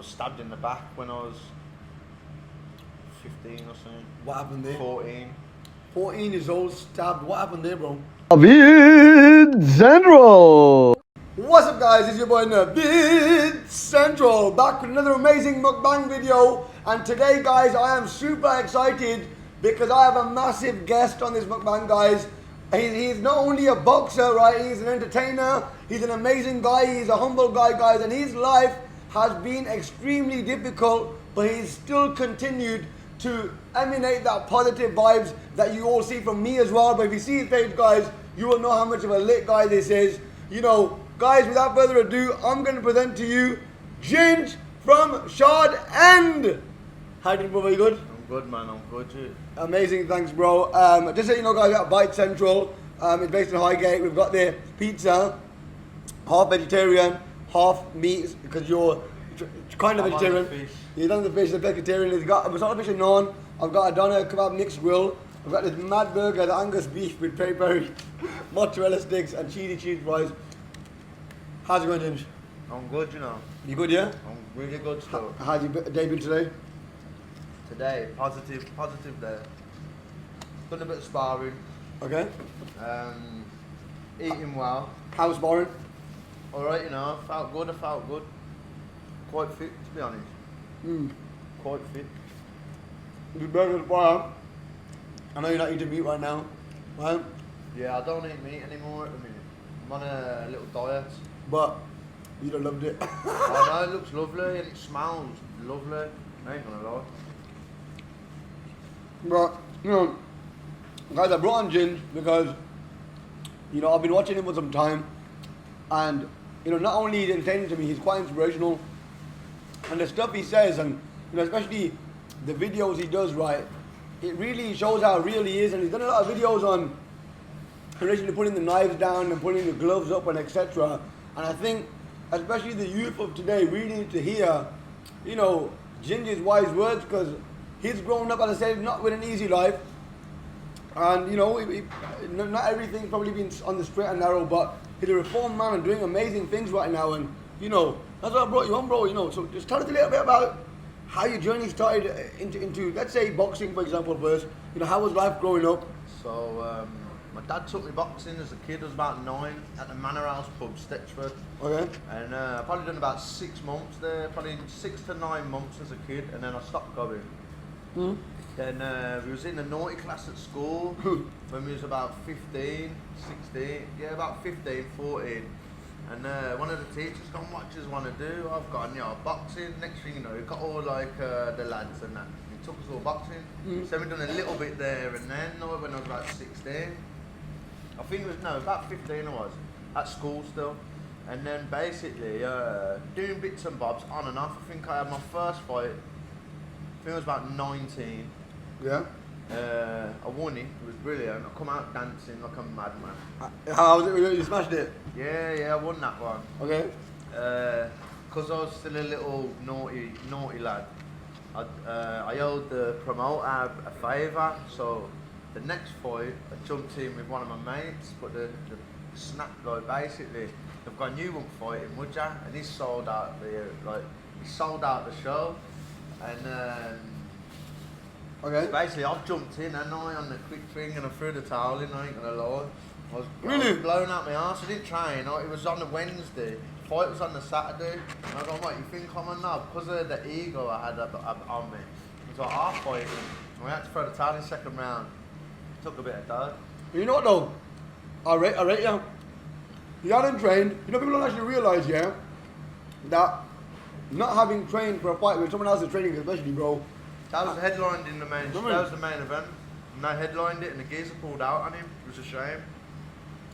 was stabbed in the back when I was 15 or something. What happened there? 14. 14 years old, stabbed. What happened there, bro? Vid Central. What's up, guys? It's your boy Vid Central, back with another amazing mukbang video. And today, guys, I am super excited because I have a massive guest on this mukbang, guys. He's not only a boxer, right? He's an entertainer. He's an amazing guy. He's a humble guy, guys. And his life has been extremely difficult, but he's still continued to emanate that positive vibes that you all see from me as well. But if you see his page, guys, you will know how much of a lit guy this is. You know, guys, without further ado, I'm going to present to you GINGE from SHARD. And how do you, brother? You good? I'm good, man. I'm good, too. Amazing, thanks, bro. Just so you know, guys, at Bite Central, it's based in Highgate. We've got the pizza, half vegetarian, half meat, because you're kind of vegetarian. You've done the fish, the vegetarian. It's got a masala fish and naan. I've got a doner kebab mixed grill. I've got this mad burger, the Angus beef with peri-peri, mozzarella sticks, and cheesy cheese fries. How's it going, James? I'm good, you know. You good, yeah? I'm really good still. How's your day been today? Today, positive day. Done a bit of sparring. Okay. Eating well. How's sparring? Alright, you know, I felt good. Quite fit, to be honest. Quite fit. The burger's fire. I know you're not eating meat right now, right? Yeah, I don't eat meat anymore at the minute. I'm on a little diet. But you'd have loved it. I know, it looks lovely and it smells lovely. I ain't gonna lie. But, you know, guys, I brought on GINGE because, you know, I've been watching him for some time. And, you know, not only is he entertaining to me, he's quite inspirational. And the stuff he says, and, you know, especially the videos he does, right, it really shows how real he is. And he's done a lot of videos on in relation to putting the knives down and putting the gloves up and etc. And I think, especially the youth of today, really need to hear, you know, GINGE's wise words, because he's grown up, as I said, not with an easy life. And, you know, not everything's probably been on the straight and narrow, but he's a reformed man and doing amazing things right now. And, you know, that's what I brought you on, bro. You know, so just tell us a little bit about how your journey started into let's say, boxing, for example, first. You know, how was life growing up? So, my dad took me boxing as a kid. I was about 9 at the Manor House pub, Stitchford. Okay. And I probably done about 6 months there, probably 6 to 9 months as a kid, and then I stopped going. Then we was in the naughty class at school when we was about 15, 16, yeah, about 15, 14. And one of the teachers gone, what do you want to do? I've gone, you know, boxing. Next thing you know, we got all like the lads and that. He took us all boxing. So we done a little bit there and then, when I was about 16. I think it was, no, about 15 I was, at school still. And then basically, doing bits and bobs on and off. I think I had my first fight, I think I was about 19. Yeah. I won it was brilliant. I come out dancing like a madman. How was it? You smashed it? Yeah, I won that one. Okay. Because I was still a little naughty lad. I owed the promoter a favour, so the next fight I jumped in with one of my mates, but the snap guy basically, they've gone, you won't fight him, would ya? And he sold out the show, and Okay. so basically I've jumped in and on the quick thing and I threw the towel in, I ain't gonna lie. I was blown out my arse. I didn't train, it was on the Wednesday, the fight was on the Saturday, and I go, what, you think I'm a knob? Because of the ego I had on me. It was like half fighting, and we had to throw the towel in the second round. Took a bit of dough. You know what though? I rate you. You hadn't trained. You know, people don't actually realise, yeah, that not having trained for a fight when someone else is training, especially, bro. That was headlined in the main. That was the main event. And I headlined it, and the geezer pulled out on him. It was a shame.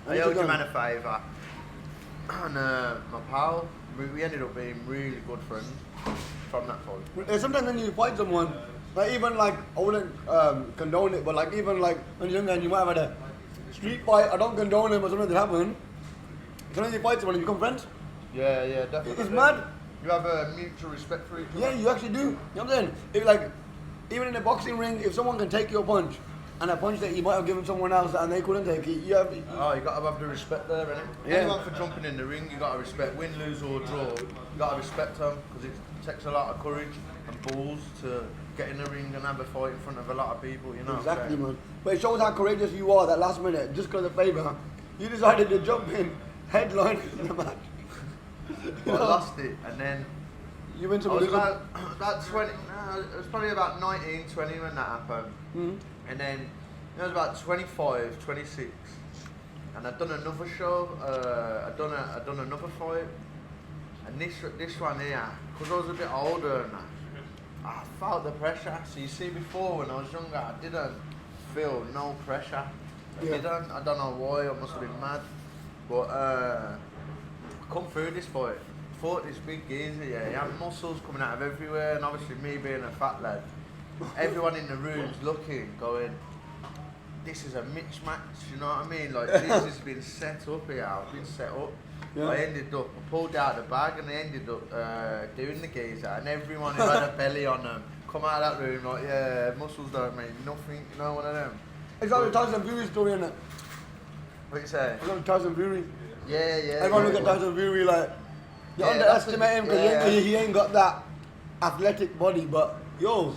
I owed him a favour. And my pal, we ended up being really good friends from that fight. Sometimes when you fight someone, like even like, I wouldn't condone it, but like even like when you're younger and you might have had a street fight, I don't condone it, but sometimes it happens. Sometimes you fight someone and you become friends. Yeah, definitely. It's mad. You have a mutual respect for each other. Yeah, you actually do. You know what I'm saying? If like, even in a boxing ring, if someone can take your punch, and a punch that you might have given someone else and they couldn't take it, you got to have the respect there, innit? Yeah. Anyone for jumping in the ring, you got to respect. Win, lose or draw, you got to respect them, because it's takes a lot of courage and balls to get in the ring and have a fight in front of a lot of people, you know. Exactly, man. But it shows how courageous you are that last minute, just because of favour, you decided to jump in, headline in the match. But I lost it, and then You went to I was Malaysia. about 20, no, it was probably about 19, 20 when that happened. Mhm. And then I was about 25, 26. And I'd done another show, I'd done another fight. And this one here, because I was a bit older and that, I felt the pressure. So you see, before when I was younger, I didn't feel no pressure. Yeah. I don't know why, I must have been mad. But I come through this fight, fought this big geezer, yeah, he had muscles coming out of everywhere, and obviously me being a fat lad, everyone in the room's looking, going, this is a mismatch, you know what I mean? Like, this has been set up here, I've been set up. Yeah. I pulled out the bag and I ended up doing the geezer, and everyone who had a belly on them come out of that room like, yeah, muscles don't mean nothing, you know, one of them. It's like the Tyson Fury story, isn't it? What you say? It's like Tyson Fury. Yeah. Everyone look at Tyson Fury like, you Yeah, underestimate him because yeah. he ain't got that athletic body, but yo,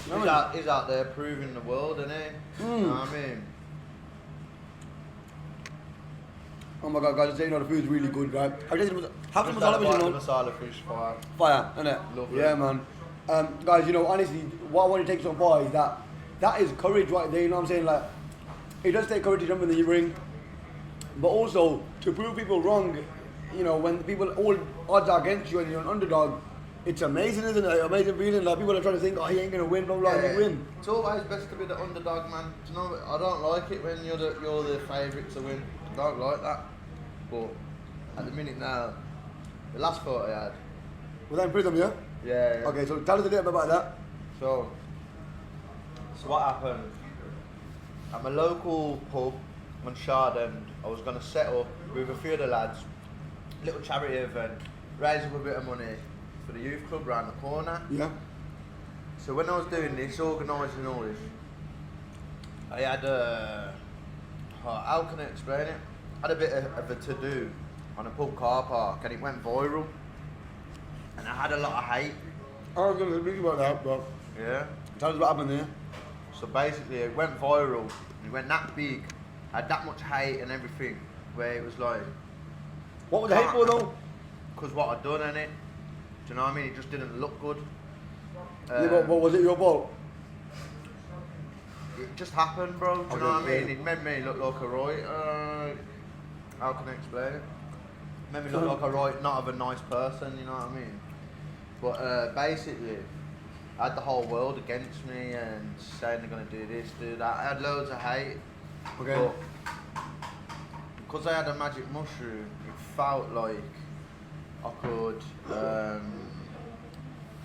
you know what I mean? He's out there proving the world, isn't he? You know what I mean? Oh my god, guys, you know the food's really good, right? Have some masala fish, you know? Masala fish fire. Fire, innit? Lovely. Yeah, man. Guys, you know, honestly, what I want to take so far is that is courage right there, you know what I'm saying? Like, it does take courage to jump in the ring, but also to prove people wrong, you know, when people, all odds are against you and you're an underdog, it's amazing, isn't it? Amazing feeling. Like, people are trying to think, oh, he ain't going to win, blah, blah, and he win. It's always best to be the underdog, man. Do you know, I don't like it when you're the favourite to win. I don't like that. But at the minute now, the last fight I had. Was that in prison, yeah? Yeah. Okay, so tell us a little bit about that. So what happened? At my local pub on SHARD, and I was going to set up with a few of the lads, a little charity event, raise up a bit of money for the youth club round the corner. Yeah. So when I was doing this, organising all this, I had how can I explain it? I had a bit of a to-do on a pub car park, and it went viral. And I had a lot of hate. I was going to speak about that, but Yeah. tell us what happened there. So basically, it went viral. It went that big, had that much hate and everything, where it was like, What was the hate for, though? because what I'd done in it, do you know what I mean? It just didn't look good. Yeah, but was it your fault? It just happened, bro. Do you know what I Okay. mean? It made me look like a right. How can I explain it? Made me look like a right, not of a nice person. You know what I mean? But basically, I had the whole world against me and saying they're gonna do this, do that. I had loads of hate. Okay. But because I had a magic mushroom, it felt like I could.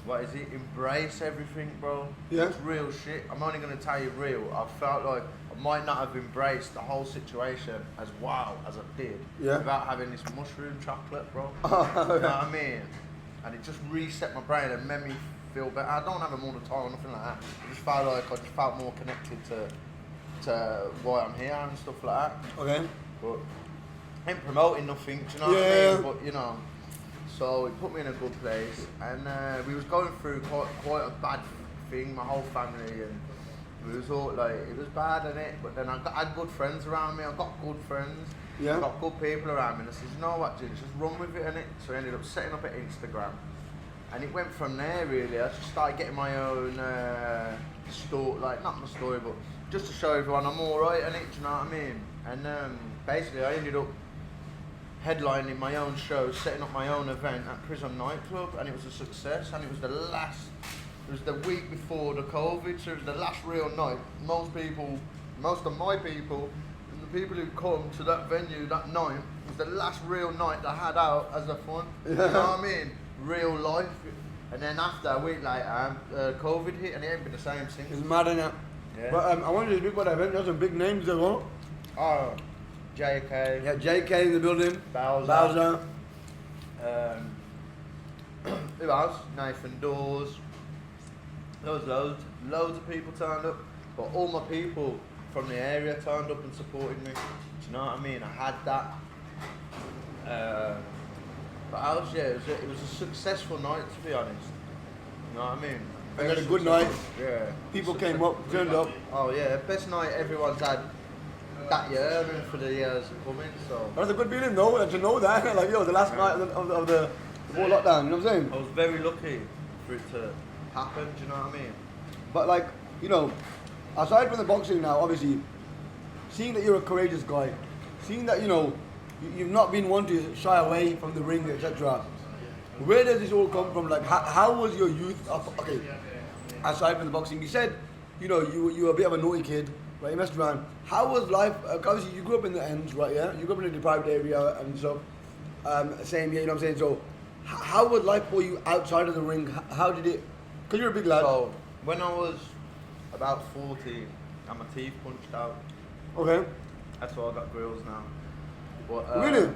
What is it? Embrace everything, bro. Yeah. It's real shit. I'm only gonna tell you real. I felt like I might not have embraced the whole situation as wow as I did Yeah. without having this mushroom chocolate, bro. Oh, You know what I mean? And it just reset my brain and made me feel better. I don't have them all the time or nothing like that. I just felt like I just felt more connected to why I'm here and stuff like that. Okay. But I ain't promoting nothing, do you know what I mean? But you know, so it put me in a good place, and we was going through quite a bad thing, my whole family, and we was all like, it was bad in it. But then I had good friends around me. I got good friends. Yeah. I got good people around me. And I said, you know what, Ginge, just run with it, innit? So I ended up setting up an Instagram, and it went from there really. I just started getting my own story, like not my story, but just to show everyone I'm alright, innit? Do you know what I mean? And basically, I ended up headlining my own show, setting up my own event at Prison Nightclub, and it was a success. And it was the week before the COVID, so it was the last real night. Most of my people, and the people who come to that venue that night, it was the last real night that I had out as a fun. You know what I mean? Real life. And then after a week later, COVID hit, and it ain't been the same since. It's mad, innit? Yeah. But I wanted to speak about that event. There's some big names as well. Oh, JK. Yeah, JK in the building. Bowser. Who else? Nathan Dawes. Loads of people turned up, but all my people from the area turned up and supported me. Do you know what I mean? I had that. But else, yeah, it was a successful night, to be honest. You know what I mean? And had a good night. Yeah. People came up, turned up. Oh yeah, best night everyone's had that year and for the years coming. So That's a good feeling though, and to know that, like, yo, the last night of the whole lockdown, you know what I'm saying? I was very lucky for it to happen. Do you know what I mean? But like, you know, aside from the boxing now, obviously, seeing that you're a courageous guy, seeing that, you know, you've not been one to shy away from the ring, etc. Where does this all come from? Like, how was your youth? Okay, aside from the boxing, you said, you know, you were a bit of a naughty kid, right? You messed around. How was life? Obviously, you grew up in the ends, right? Yeah, you grew up in a deprived area and stuff. Same, yeah, you know what I'm saying. So, how was life for you outside of the ring? How did it? Because you're a big lad. So when I was about 14, got my teeth punched out. Okay. That's why I got grills now. But, Really?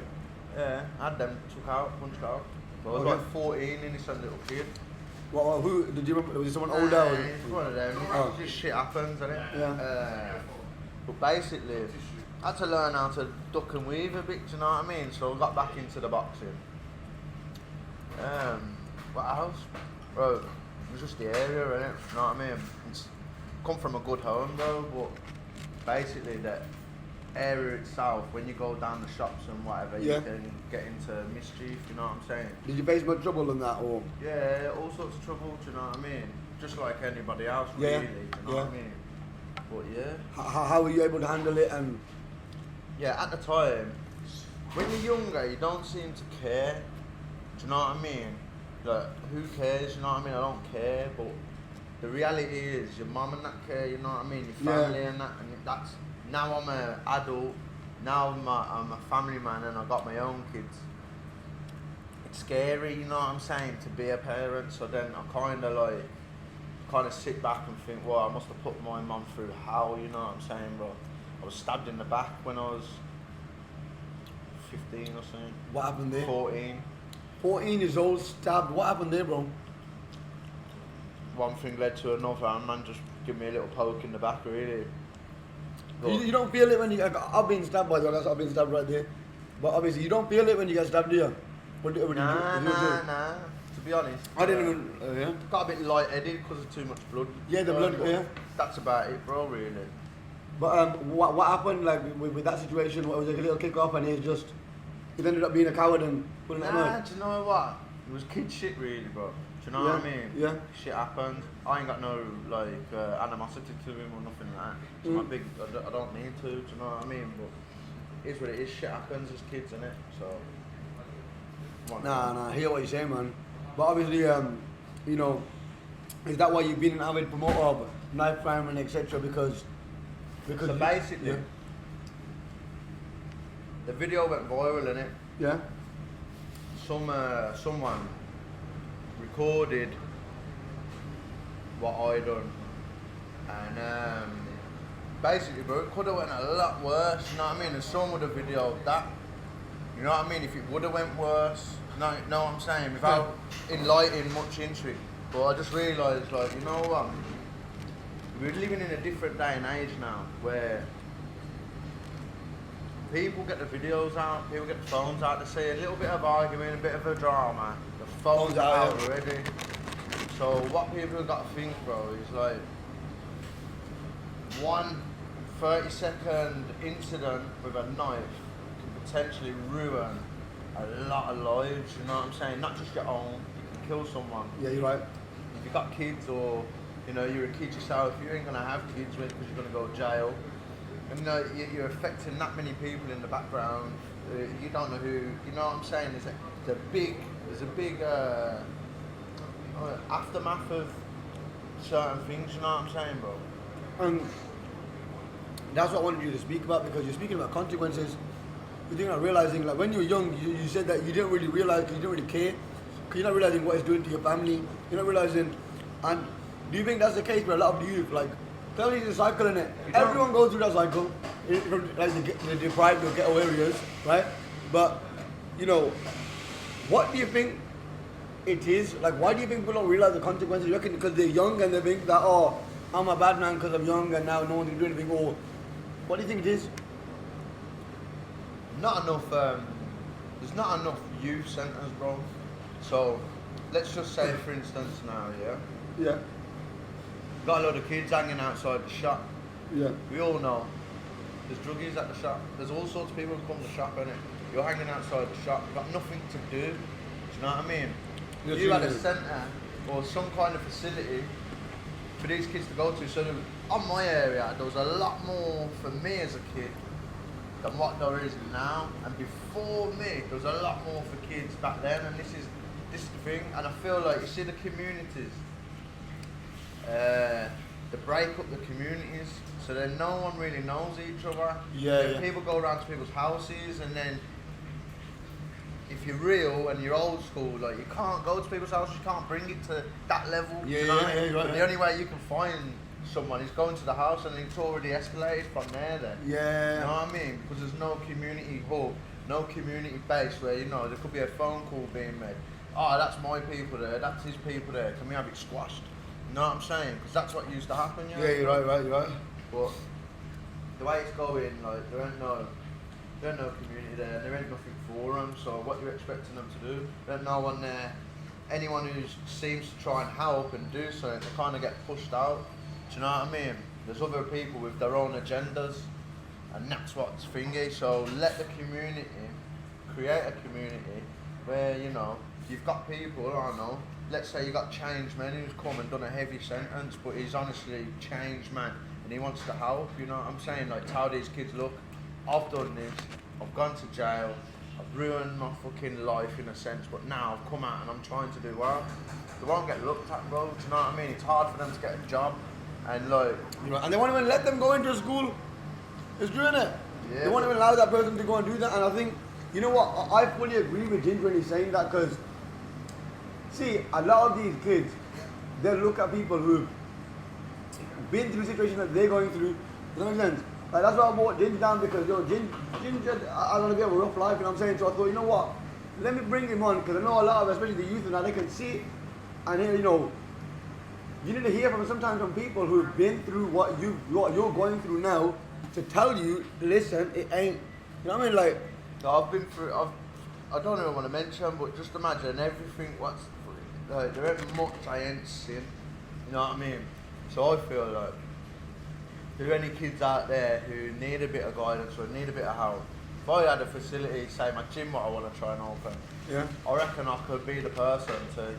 Yeah, I had them took out, punched out. But I was Okay. like 14, innocent little kid. Well, who did you remember? Was it someone older? Nah, Or? it's one of them. Oh. Just shit happens, innit? Yeah. But basically, I had to learn how to duck and weave a bit. Do you know what I mean? So I got back into the boxing. What else? Bro, it was just the area, innit? You know what I mean? It's come from a good home though, but basically that area itself, when you go down the shops and whatever, Yeah. you can get into mischief, you know what I'm saying? Did you face much trouble in that, or? Yeah, all sorts of trouble, do you know what I mean? Just like anybody else, Yeah, really, do you know what I mean? But yeah. How were you able to handle it? And Yeah, at the time, when you're younger, you don't seem to care. Do you know what I mean? Like, who cares? You know what I mean? I don't care, but the reality is, your mum and that care. You know what I mean? Your family and that, and that's. Now I'm an adult. Now I'm a family man, and I got my own kids. It's scary, you know what I'm saying, to be a parent. So then I kind of sit back and think, well, I must have put my mum through hell. You know what I'm saying, bro? I was stabbed in the back when I was 15 or something. what happened there? 14. 14 years old, stabbed. What happened there, bro? One thing led to another, and man just give me a little poke in the back, really. You don't feel it when you. I've been stabbed by the way. I've been stabbed right there. But obviously, you don't feel it when you get stabbed, do you? Nah. To be honest, I didn't even. Yeah. got a bit light-headed because of too much blood. Yeah, the blood. But Yeah. That's about it, bro. Really. But what happened like with that situation? What was like a little kick off, and he ended up being a coward and pulling that Nah, knife. do you know what? It was kid shit, really, bro. Do you know what I mean? Yeah. Shit happened. I ain't got no like animosity to him or nothing like that. It's my big. I don't need to. Do you know what I mean? But it's what it is. Shit happens as kids, innit? So. Nah. I hear what you're saying, man. But obviously, you know, is that why you've been an avid promoter of knife crime and etc. Because So basically, yeah. the video went viral, innit? Yeah. Someone recorded what I done, and basically, bro, it could have went a lot worse. You know what I mean? And someone would have videoed that. You know what I mean? If it would have went worse, know what I'm saying? Without enlightening much into it. But I just realised, like, you know what? We're living in a different day and age now, where people get the videos out, people get the phones out, they see a little bit of argument, a bit of a drama, the phone's out already. So what people have got to think, bro, is like, one 30-second incident with a knife can potentially ruin a lot of lives, you know what I'm saying? Not just your own, you can kill someone. Yeah, you're right. If you've got kids, or you know, you're a kid yourself, you ain't gonna have kids because you're gonna go to jail. And you know, you're affecting that many people in the background. You don't know who. You know what I'm saying? There's a big aftermath of certain things. You know what I'm saying, bro? And that's what I wanted you to speak about, because you're speaking about consequences. You're not realizing, like when you were young, you said that you didn't really realize, because you didn't really care, because you're not realizing what it's doing to your family. You're not realizing. And do you think that's the case for a lot of the youth? Like, tell me the cycle in it. Everyone goes through that cycle, like the deprived or ghetto areas, right? But you know, what do you think it is? Like, why do you think people don't realize the consequences? You reckon because they're young and they think that, oh, I'm a bad man because I'm young and now no one can do anything? Or what do you think it is? Not enough. There's not enough youth centres, bro. So, let's just say, for instance, now, yeah, Yeah. got a load of kids hanging outside the shop. Yeah. We all know there's druggies at the shop. There's all sorts of people who come to the shop, innit? You're hanging outside the shop. You've got nothing to do. Do you know what I mean? Yes, You had you a do. centre or some kind of facility for these kids to go to. So on my area, there was a lot more for me as a kid than what there is now. And before me, there was a lot more for kids back then. And this is the thing. And I feel like you see the communities. They break up the communities, so then no one really knows each other. Yeah, Then yeah. people go around to people's houses, and then if you're real and you're old school, like you can't go to people's houses, you can't bring it to that level. Yeah, you know what I yeah, mean? yeah, right, But the yeah. only way you can find someone is going to the house, and it's already escalated from there. Then. Yeah. You know what I mean? Because there's no community hub, no community base where there could be a phone call being made. Oh, that's my people there. That's his people there. Can we have it squashed? You know what I'm saying? Because that's what used to happen. Yeah, you're right. But the way it's going, like there ain't no community there. There ain't nothing for them. So what you're expecting them to do? There's no one there. Anyone who seems to try and help and do something, they kind of get pushed out. Do you know what I mean? There's other people with their own agendas, and that's what's thingy. So let the community create a community where you've got people. I don't know. Let's say you got changed man who's come and done a heavy sentence, but he's honestly changed man and he wants to help. You know what I'm saying? Like tell these kids, look, I've done this. I've gone to jail. I've ruined my fucking life in a sense, but now I've come out and I'm trying to do well. They won't get looked at, bro. Do you know what I mean? It's hard for them to get a job, and like, And they won't even let them go into a school. It's doing it. Yeah, They won't but- even allow that person to go and do that. And I think, you know what? I fully agree with Ginger when he's saying that, because, see, a lot of these kids, they look at people who've been through situations that they're going through. Does that make sense? Like, that's why I brought Ginger down, because Ginger, I don't know, a rough life, you know what I'm saying? So I thought, you know what? Let me bring him on, because I know a lot of, especially the youth now, they can see and hear, you need to hear from sometimes from people who've been through what you're going through now, to tell you, listen, it ain't, you know what I mean? Like, I've been through. I don't even want to mention, but just imagine everything. There ain't much I ain't seen. You know what I mean? So I feel like if there are any kids out there who need a bit of guidance or need a bit of help, if I had a facility, say my gym, what I want to try and open, yeah. I reckon I could be the person to,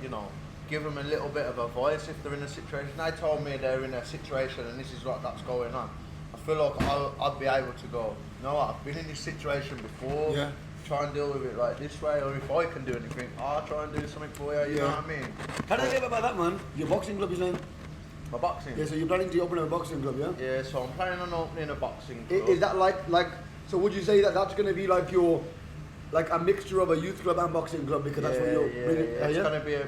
give them a little bit of advice if they're in a situation. They told me they're in a situation and this is that's going on. I feel like I'd be able to go, you know what, I've been in this situation before, Yeah. try and deal with it like this way, or if I can do anything, I'll try and do something for you, you know Yeah. what I mean? How did you feel about that, man? Your boxing club, you're saying? My boxing. Yeah, so you're planning to open a boxing club, yeah? Yeah, so I'm planning on opening a boxing club. Is that like, so would you say that that's going to be like like a mixture of a youth club and boxing club, because that's what you're bringing? Yeah. It's going to be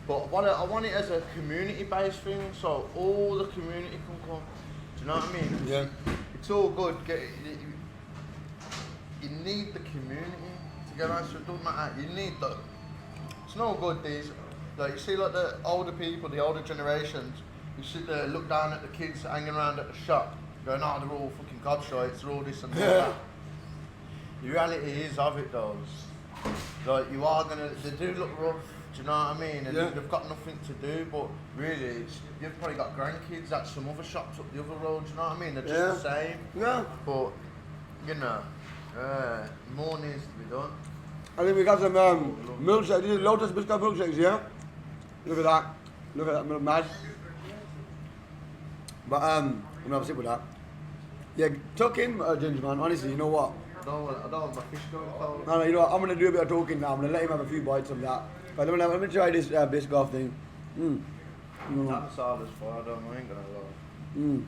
but I want it as a community-based thing, so all the community can come. Do you know what I mean? Yeah. It's all good. You need the community to get out, so it doesn't matter. You need the. It's no good these. Like you see, like the older people, the older generations, you sit there, look down at the kids hanging around at the shop, going, "Oh, they're all fucking gobshites, they're all this and that." The reality is of it, though. Like they do look rough. Do you know what I mean? And Yeah. they've got nothing to do, but really, you've probably got grandkids at some other shops up the other road. Do you know what I mean? They're just the same. Yeah. But more needs to be done. I think we got some milkshakes. These are Lotus biscuit milkshakes, yeah? Look at that. Look at that milk mad. But I'm gonna have a sip with that. Yeah, tuck in, Ginger, man. Honestly, you know what? I don't want my fish going cold. No, you know what? I'm gonna do a bit of talking now. I'm gonna let him have a few bites of that. But let me try this biscuit thing. That's all as far, I ain't gonna lie.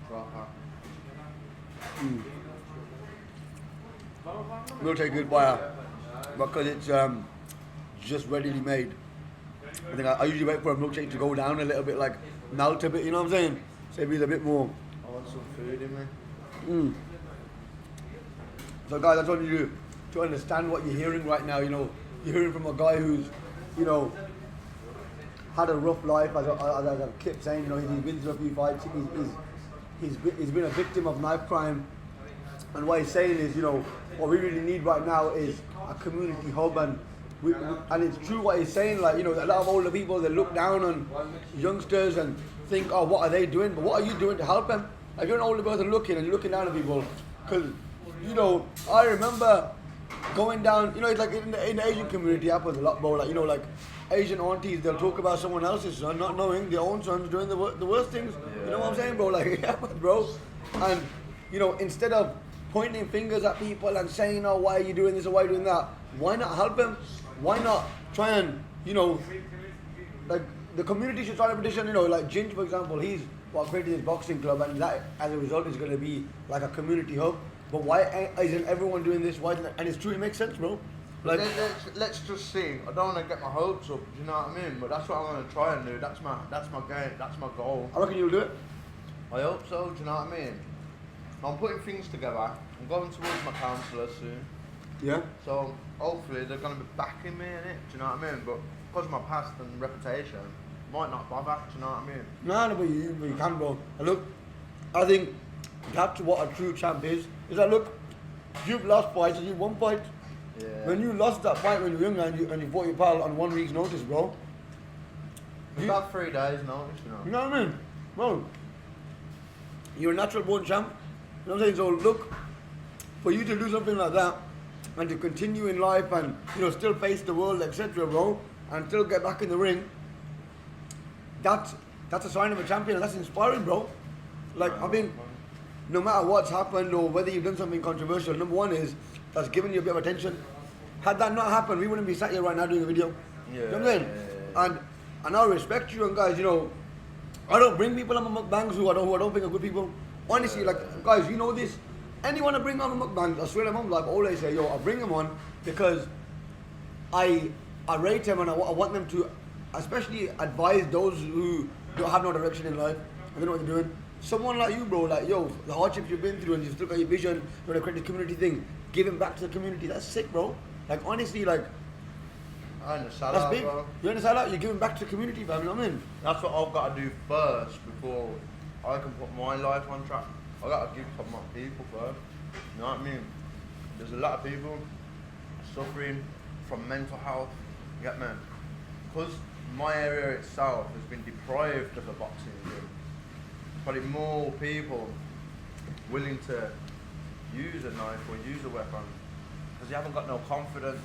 Proper. Milkshake good buyer because it's just readily made. I think I usually wait for a milkshake to go down a little bit, like melt a bit. You know what I'm saying? So it be a bit more. I want some food in me. So guys, I told you to understand what you're hearing right now. You're hearing from a guy who's, had a rough life. As I kept saying, he's been through a few fights. He's been a victim of knife crime. And what he's saying is, you know, what we really need right now is a community hub, and and it's true what he's saying. Like, you know, a lot of older people, they look down on youngsters and think, oh, what are they doing? But what are you doing to help them? Like, you're an older person looking and you're looking down at people, because, you know, I remember going down, you know, it's like in the Asian community happens a lot, bro. Like, you know, like Asian aunties, they'll talk about someone else's son, not knowing their own son's doing the worst things. Yeah. You know what I'm saying, bro? Like, it happens, bro. And, you know, instead of pointing fingers at people and saying, oh, why are you doing this or why are you doing that? Why not help them? Why not try and, you know, like the community should start a petition, you know, like Ginge, for example, he's created his boxing club, and that as a result is going to be like a community hub. But why isn't everyone doing this? Why? And it's true, it makes sense, bro. Like, let's just see. I don't want to get my hopes up, do you know what I mean? But that's what I'm going to try and do. That's my game. That's my goal. I reckon you'll do it. I hope so, do you know what I mean? I'm putting things together. I'm going towards my counsellor soon. Yeah. So hopefully they're going to be backing me in it, do you know what I mean? But because of my past and reputation, might not bother, do you know what I mean? No, but you can, bro. And look, I think that's what a true champ is. Is that, look, you've lost fights and you've won fights. Yeah. When you lost that fight when you were younger and you fought your pal on 1 week's notice, bro. About 3 days notice, you know. You know what I mean? Bro, you're a natural born champ. You know what I'm saying? So look, for you to do something like that and to continue in life and, you know, still face the world, etc., bro, and still get back in the ring, that's a sign of a champion, and that's inspiring, bro. Like, I mean, no matter what's happened or whether you've done something controversial, number one is that's given you a bit of attention. Had that not happened, we wouldn't be sat here right now doing a video. Yeah, you know what I'm saying? Yeah. And I respect you, and guys, you know, I don't bring people on my mukbangs who I don't think are good people. Honestly, like, guys, you know this. Anyone I bring on a mukbang, I swear to mum, like, I always say, yo, I bring them on because I rate them, and I want them to especially advise those who don't have no direction in life and they don't know what they're doing. Someone like you, bro, like, yo, the hardships you've been through and you've still got your vision, you want to create the community thing, giving back to the community, that's sick, bro. Like, honestly, like, I understand that's that, big. bro. You understand that? You're giving back to the community, fam, you know what I mean? That's what I've got to do first before I can put my life on track. I got to give to my people first. You know what I mean? There's a lot of people suffering from mental health. You get me? Because my area itself has been deprived of a boxing gym. Probably more people willing to use a knife or use a weapon because they haven't got no confidence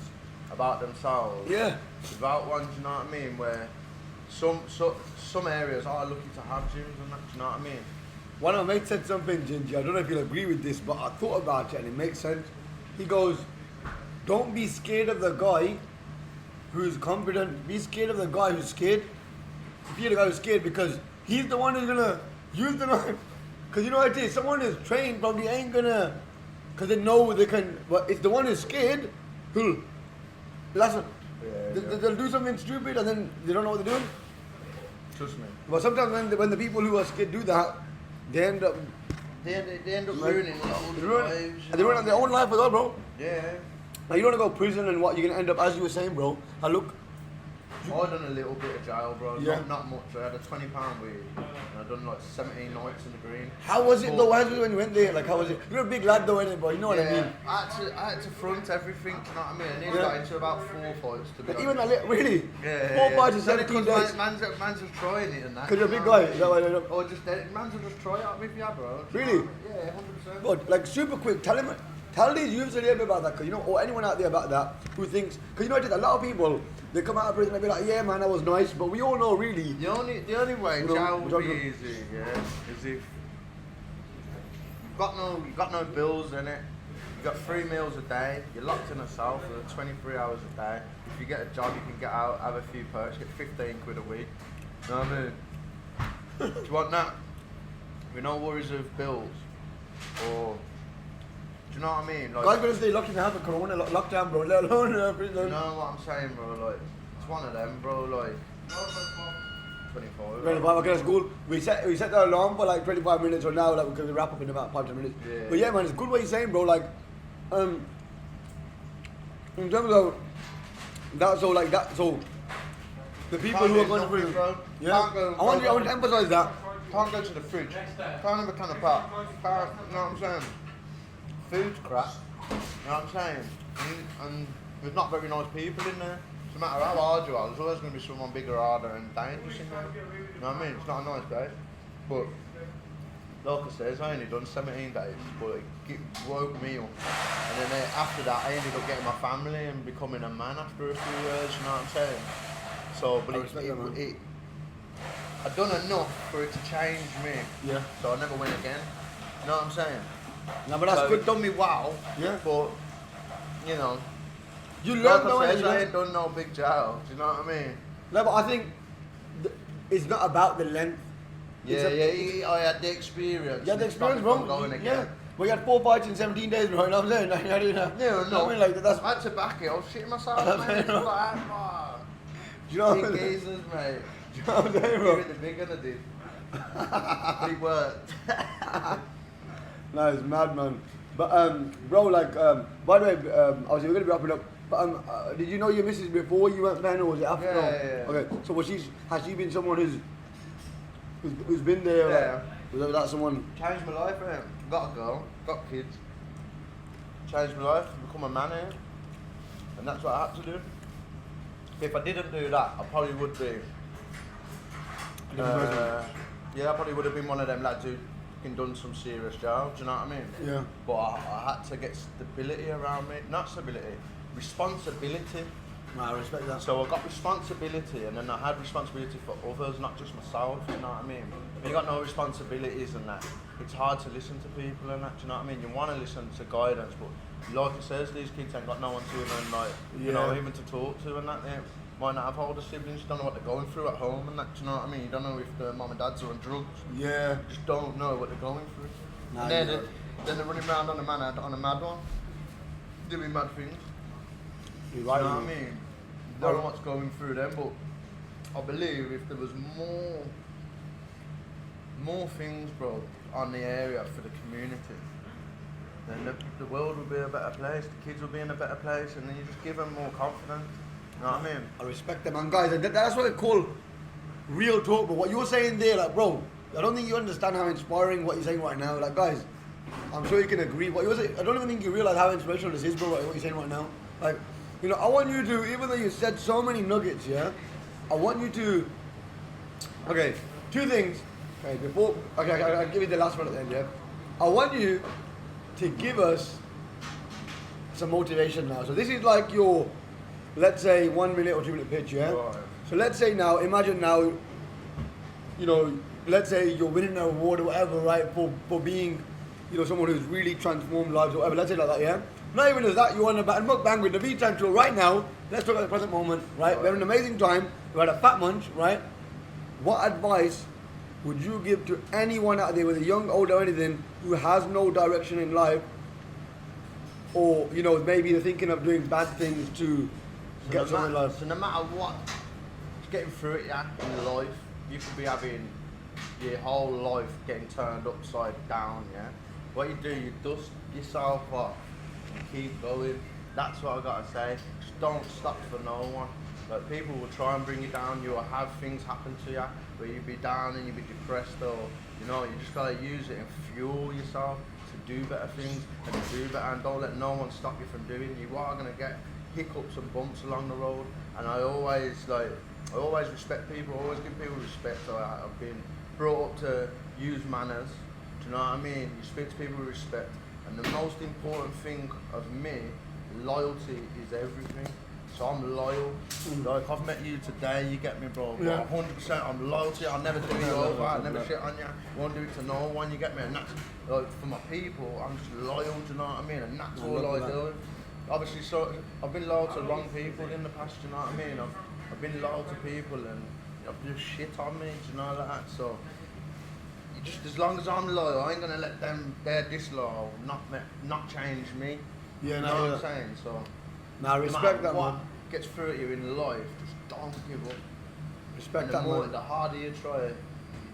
about themselves. Yeah. Without one, do you know what I mean? Where some areas are lucky to have gyms and that, do you know what I mean? One of my mates said something, Ginger, I don't know if you'll agree with this, but I thought about it and it makes sense. He goes, don't be scared of the guy who's confident, be scared of the guy who's scared. Be the guy who's scared because he's the one who's gonna use the knife. Because you know what it is, someone who's trained probably ain't gonna, because they know they can, but it's the one who's scared who'll, they'll do something stupid and then they don't know what they're doing. Trust me. But sometimes when the people who are scared do that, they end up ruining lives. And they ruin their own life as well, bro. Yeah. Now you don't want to go to prison and what you're gonna end up, as you were saying, bro. And look, I done a little bit of jail, bro. Yeah. Not much. I had a £20 weed, and I done like 17 nights in the green. how was it though? How was it when you went there? Like, how was it? You're a big lad though, innit, bro? You know what I mean? I had to front everything, you know what I mean? I nearly got into about 4 fights to be But honest. even that, really? Yeah. 4 fights in 17 days. Man's just trying it and that. Because you're a big guy. Is that why they're Or just man's will just try it with you, bro. Really? Yeah, 100%. But like super quick, tell these youths a little bit about that, because you know, or anyone out there about that who thinks, because you know, a lot of people, they come out of prison and be like, yeah, man, that was nice, but we all know really. The only way jail will be easy, yeah, is if you've got no bills in it. You've got 3 meals a day. You're locked in a cell for 23 hours a day. If you get a job, you can get out, have a few perks, get 15 quid a week. You know what I mean? Do you want that? With no worries of bills, or do you know what I mean? Like, Guys gonna stay lucky to have a corona lockdown, bro, let alone prison. you know what I'm saying, bro? Like, it's one of them, bro. Like, 25. 25, okay, that's cool. We set the alarm for like 25 minutes or now, like, we're gonna wrap up in about 5-10 minutes. Yeah. But yeah, man, it's good what you're saying, bro. Like, in terms of that, so the people who are going to prison, yeah, I want to emphasize that. Can't go to the fridge. Can't have a can of pop. You know what I'm saying? food's crap. You know what I'm saying? And there's not very nice people in there. No matter how hard you are, there's always going to be someone bigger, harder, and dangerous in there. You know what I mean? It's not a nice place. But, like I said, I only done 17 days, but it woke me up. And then after that, I ended up getting my family and becoming a man after a few years, you know what I'm saying? So, but I'd done enough for it to change me. Yeah. So I never went again. You know what I'm saying? No, but that's So good. it done me wow. Yeah. But, you know, You like learn I said, I ain't done no big jail. Do you know what I mean? No, but I think it's not about the length. I had the experience. You had the experience, bro. Going Yeah. again. Well, you had 4 fights in 17 days, bro. You know what I'm saying? No. I mean, like, that's. I had to back it. I was shitting myself, man. It's like, Do you know what big I'm saying? geezers, mate. Do you know what I'm saying, bro? Even the big one I did. But it worked. No, it's mad, man. But bro, like, by the way, obviously we're gonna be wrapping up. But did you know your missus before you went pen, or was it after? Yeah. Okay, so has she been someone who's been there? Yeah. Was that someone? Changed my life, man. Got a girl, got kids. Changed my life, become a man here. And that's what I had to do. If I didn't do that, I probably would be. I probably would have been one of them lads who done some serious jail, do you know what I mean? Yeah. But I had to get stability around me. Not stability, responsibility. No, I respect that. So I got responsibility, and then I had responsibility for others, not just myself, you know what I mean? When you got no responsibilities and that, it's hard to listen to people and that, do you know what I mean? You want to listen to guidance, but like it says, these kids ain't got no one to even, like, you know, even to talk to and that. They might not have older siblings, you don't know what they're going through at home and that, do you know what I mean? You don't know if their mum and dads are on drugs. Yeah. You just don't know what they're going through. Nah, And then they're running around on a mad one, doing mad things. You're You right. know what I mean? Don't know what's going through them, but I believe if there was more things, bro, on the area for the community, then the world would be a better place, the kids would be in a better place, and then you just give them more confidence. You know what I mean? I respect them, and guys, that's what I call real talk. But what you're saying there, like, bro, I don't think you understand how inspiring what you're saying right now. Like, guys, I'm sure you can agree. What you're saying, I don't even think you realize how inspirational this is, bro. What you're saying right now, like, you know, I want you to, even though you said so many nuggets, yeah, I want you to. Okay, 2 things. Okay, I'll give you the last one at the end, yeah. I want you to give us some motivation now. So this is like your, let's say, 1 minute or 2 minute pitch, yeah? Right. So let's say now, imagine now, you know, let's say you're winning an award or whatever, right, for being, you know, someone who's really transformed lives or whatever, let's say like that, yeah? Not even as that, you're on a MUKBANG with the V Central right now. Let's talk about the present moment, right? We're having an amazing time. We had a fat munch, right? What advice would you give to anyone out there, whether young, old, or anything, who has no direction in life, or, you know, maybe they're thinking of doing bad things to get something in life? So no matter what, getting through it, yeah, in life, you could be having your whole life getting turned upside down, yeah? What you do, you dust yourself off and keep going. That's what I gotta say. Just don't stop for no one. Like, people will try and bring you down. You will have things happen to you where you'll be down and you'll be depressed, or, you know, you just gotta use it and fuel yourself to do better things and to do better, and don't let no one stop you from doing it. You are gonna get hiccups and bumps along the road, and I always respect people, always give people respect. So I've been brought up to use manners, do you know what I mean? You speak to people with respect, and the most important thing of me, loyalty is everything. So I'm loyal. Like, I've met you today, you get me, bro. Yeah. 100%, I'm loyal to you. I'll never do you over. I'll never shit on you. Won't do it to no one, you get me? And that's, like, for my people, I'm just loyal, do you know what I mean? And that's all I do. Obviously, so I've been loyal to wrong people in the past, do you know what I mean? I've been loyal to people and I've just shit on me, do you know that? So, you just, as long as I'm loyal, I ain't gonna let them, they're disloyal, not change me. Yeah, You no, know what yeah. I'm saying? So, Now, I no respect matter that, what man. gets through at you in life, just don't give up. Respect And that, man. the harder you try, you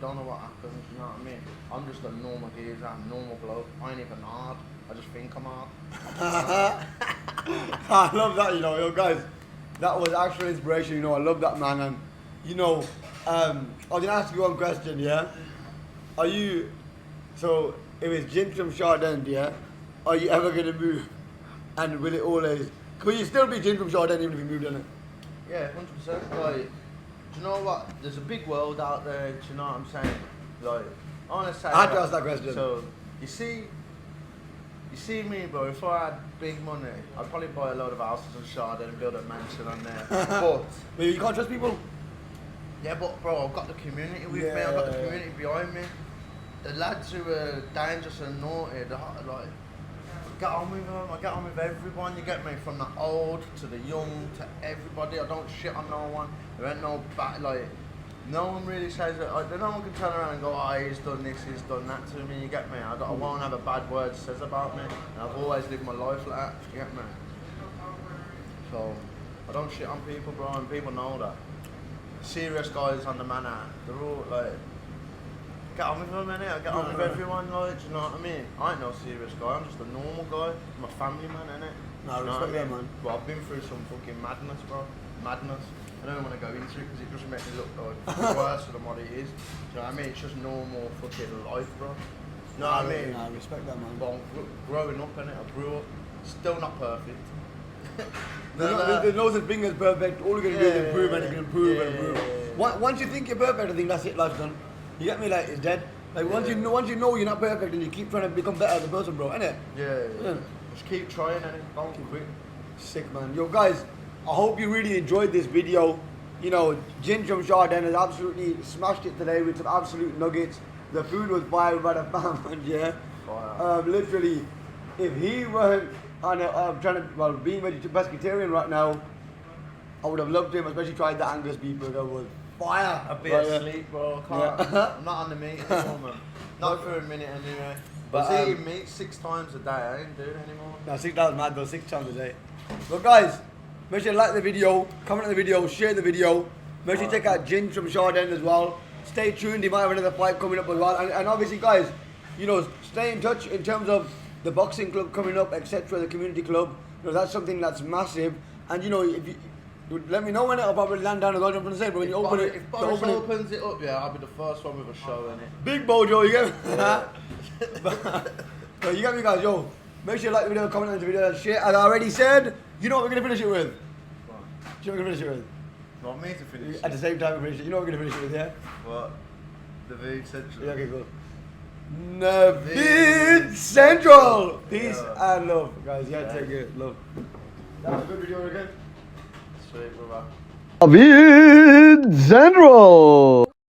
don't know what happens, you know what I mean? I'm just a normal geezer, I'm a normal bloke. I ain't even hard, I just think I'm hard. I love that, you know, yo, guys. That was actual inspiration, you know. I love that, man. And, you know, I was gonna ask you one question, yeah? Are you, so it was GINGE from SHARD, yeah? are you ever going to move? And will it always... Will you still be Ginge from SHARD even if you moved on it? Yeah, 100%. Like, do you know what? There's a big world out there. Do you know what I'm saying? Like, I want to say. I had to ask that question. So, you see me, bro. If I had big money, I'd probably buy a load of houses on SHARD and build a mansion on there. But you can't trust people. yeah, but bro, I've got the community with me. I've got the community behind me. The lads who are dangerous and naughty, like. Get on with them, I get on with everyone, you get me, from the old to the young to everybody. I don't shit on no one. There ain't no like, no one really says it. Like, no one can turn around and go, oh, he's done this, he's done that to me, you get me. I won't have a bad word says about me. And I've always lived my life like that, you get me. So, I don't shit on people, bro, and people know that. Serious guys on the manor, they're all like, get on with them, innit? I get on with everyone, like, do you know what I mean? I ain't no serious guy, I'm just a normal guy. I'm a family man, innit? No, respect that, man. But I've been through some fucking madness, bro. Madness. I don't want to go into it because it doesn't make me look like worse than what it is. Do you know what I mean? It's just normal fucking life, bro. You know what I mean? I respect that, man. But I'm growing up, innit? I grew up, still not perfect. There's no such thing as perfect. All you're going to do is improve and you can improve and improve. Once you think you're perfect, I think that's it, life's done. You get me? Like, it's dead. Like, once you know you're not perfect and you keep trying to become better as a person, bro, innit? Yeah. Just keep trying, innit? Don't quit. Sick, man. Yo, guys, I hope you really enjoyed this video. You know, Ginge from SHARD has absolutely smashed it today with some absolute nuggets. The food was fire by the fam, yeah. Literally, if he weren't being pescatarian right now, I would have loved him, especially tried the Angus beef burger. Was fire. A bit asleep, bro. I can't. I'm not on the meat anymore, man. Not for a minute anyway. But I was eating meat 6 times a day. I ain't doing it anymore. No, 6 times mad though, 6 times a day. But guys, make sure you like the video, comment on the video, share the video. Make sure you check out Ginge from SHARD as well. Stay tuned, he might have another fight coming up as well. And obviously, guys, you know, stay in touch in terms of the boxing club coming up, etc., the community club. You know, that's something that's massive. And you know, if you let me know when it'll probably land down as well, I'm going to say, but when you open it, if Boris opens it up, yeah, I'll be the first one with a show in it. Big Bojo, you get me? But you get me, guys, yo. Make sure you like the video, comment on the video, and share. As I already said, you know what we're going to finish it with? What? Do you know what we're going to finish it with? Not me to finish it. At the same time, we finish it. You know what we're going to finish it with, yeah? What? The Vid Central. Yeah, okay, cool. Vid Central! Peace and love, guys. Yeah, take it. Love. That was a good video again. Sweet, brother. Vid Central.